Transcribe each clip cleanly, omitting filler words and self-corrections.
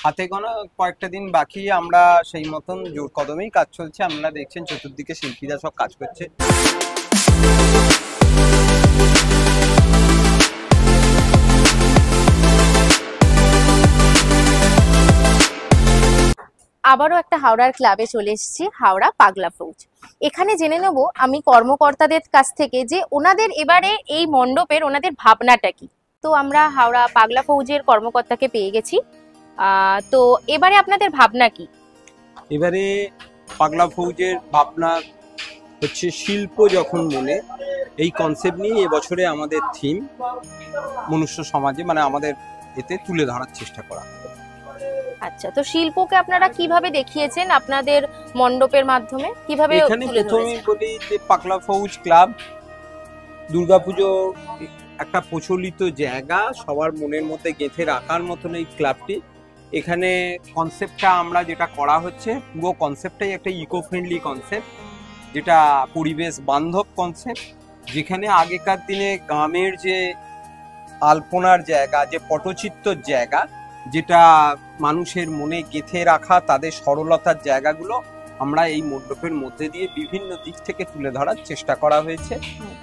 হাতে গোনা কয়েকটা দিন বাকি, আমরা সেই মতন জোর কদমেই কাজ চলছে। আপনারা দেখছেন চতুর্দিকে শিল্পীরা সব কাজ করছে। আবারও একটা হাওড়ার ক্লাবে চলে এসেছি, হাওড়া পাগলা ফৌজ। এখানে জেনে নেব আমি কর্মকর্তাদের কাছ থেকে যে ওনাদের এবারে এই মণ্ডপের ওনাদের ভাবনাটা কি। তো আমরা হাওড়া পাগলা ফৌজের কর্মকর্তাকে পেয়ে গেছি। তো এবারে আপনাদের ভাবনা কি? এবারে পাগলা ফৌজের ভাবনা হচ্ছে শিল্প যখন মনে, এই কনসেপ্ট নিয়ে এবছরে আমাদের থিম মনুষ্য সমাজে মানে আমাদের এতে তুলে ধরার চেষ্টা করা। আচ্ছা, তো শিল্পকে আপনারা কিভাবে দেখিয়েছেন আপনাদের মণ্ডপের মাধ্যমে, কিভাবে এখানে প্রথমেই বলি যে পাগলা ফৌজ ক্লাব দুর্গাপুজো একটা প্রচলিত জায়গা, সবার মনের মধ্যে গেঁথে রাখার মতন এই ক্লাবটি। এখানে কনসেপ্টটা আমরা যেটা করা হচ্ছে, পুরো কনসেপ্টটাই একটা ইকো ফ্রেন্ডলি কনসেপ্ট, যেটা পরিবেশ বান্ধব কনসেপ্ট। যেখানে আগেকার দিনে গ্রামের যে আলপনার জায়গা, যে পটচিত্রর জায়গা, যেটা মানুষের মনে গেঁথে রাখা তাদের সরলতার জায়গাগুলো আমরা এই মণ্ডপের মধ্যে দিয়ে বিভিন্ন দিক থেকে তুলে ধরার চেষ্টা করা হয়েছে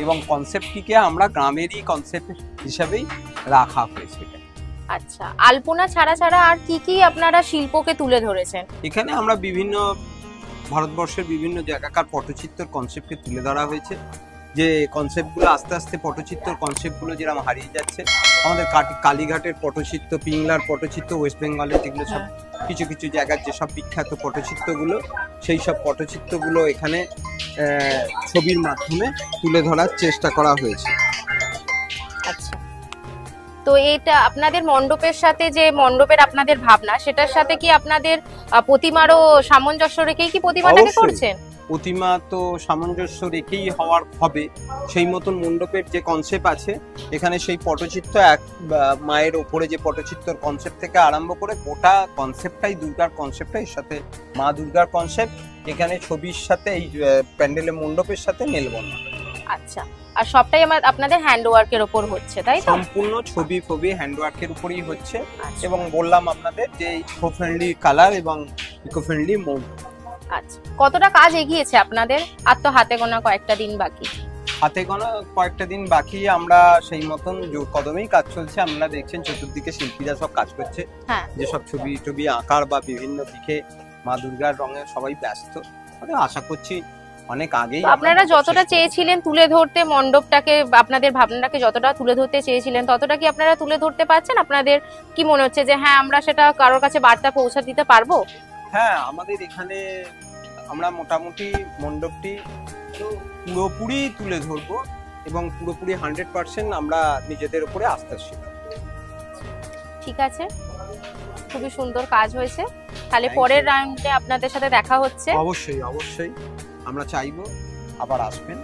এবং কনসেপ্টটিকে আমরা গ্রামেরই কনসেপ্ট হিসাবেই রাখা হয়েছে। আচ্ছা, আলপনা ছাড়া ছাড়া আর কি কি আপনারা শিল্পকে তুলে ধরেছেন? এখানে আমরা বিভিন্ন ভারতবর্ষের বিভিন্ন জায়গাকার পটচিত্রর কনসেপ্টকে তুলে ধরা হয়েছে, যে কনসেপ্টগুলো আস্তে আস্তে পটচিত্রর কনসেপ্টগুলো যেরকম হারিয়ে যাচ্ছে। আমাদের কালীঘাটের পটচিত্র, পিংলার পটচিত্র, ওয়েস্ট বেঙ্গলের যেগুলো সব কিছু কিছু জায়গার যেসব বিখ্যাত পটচিত্রগুলো, সেই সব পটচিত্রগুলো এখানে ছবির মাধ্যমে তুলে ধরার চেষ্টা করা হয়েছে। আচ্ছা, তো এটা আপনাদের মণ্ডপের সাথে যে মণ্ডপের আপনাদের ভাবনা, সেটার সাথে কি আপনাদের প্রতিমারও সামঞ্জস্য রেখেই কি প্রতিমাটাকে করছেন? প্রতিমা তো সামঞ্জস্য রেখেই হবে, সেই মতন মণ্ডপের যে কনসেপ্ট আছে এখানে সেই পটচিত্র এক মায়ের ওপরে যে পটচিত্রর কনসেপ্ট থেকে আরম্ভ করে গোটা কনসেপ্টটাই দুর্গার কনসেপ্টটাই সাথে মা দুর্গার কনসেপ্ট এখানে ছবির সাথে এই প্যান্ডেলের মণ্ডপের সাথে মেলবন্ধ। আচ্ছা, আর সবটাই আপনাদের হ্যান্ডওয়ার্কের উপর হচ্ছে, তাই তো? সম্পূর্ণ ছবি হ্যান্ডওয়ার্কের উপরই হচ্ছে। এবং বললাম আপনাদের যে ইকো ফ্রেন্ডলি কালার এবং ইকো ফ্রেন্ডলি মোড। আচ্ছা, কতটা কাজ এগিয়েছে আপনাদের? আর তো হাতে গোনা কয়েকটা দিন বাকি। হাতে গোনা কয়েকটা দিন বাকি, আমরা সেই মতন জোর কদমেই কাজ চলছে। আপনারা দেখছেন চতুর্দিকে শিল্পীরা সব কাজ করছে, যেসব ছবি টবি আঁকার বা বিভিন্ন দিকে মা দুর্গার রঙে সবাই ব্যস্ত। আশা করছি অনেক আগেই আপনারা যতটা চেয়েছিলেন তুলে ধরতে মণ্ডপটাকে, আপনাদের ভাবনাটাকে যতটা তুলে ধরতে চেয়েছিলেন ততটা কি আপনারা তুলে ধরতে পারছেন? আপনাদের কি মনে হচ্ছে যে হ্যাঁ আমরা সেটা কারোর কাছে বার্তা পৌঁছে দিতে পারবো? হ্যাঁ, আমাদের এখানে আমরা মোটামুটি মণ্ডপটি পুরোপুরি তুলে ধরবো এবং পুরোপুরি 100% আমরা নিজেদের উপরে আস্থাশীল। ঠিক আছে, খুবই সুন্দর কাজ হয়েছে। তাহলে পরের রাউন্ডে আপনাদের সাথে দেখা হচ্ছে। অবশ্যই অবশ্যই, আমরা চাইবো আবার আসবেন।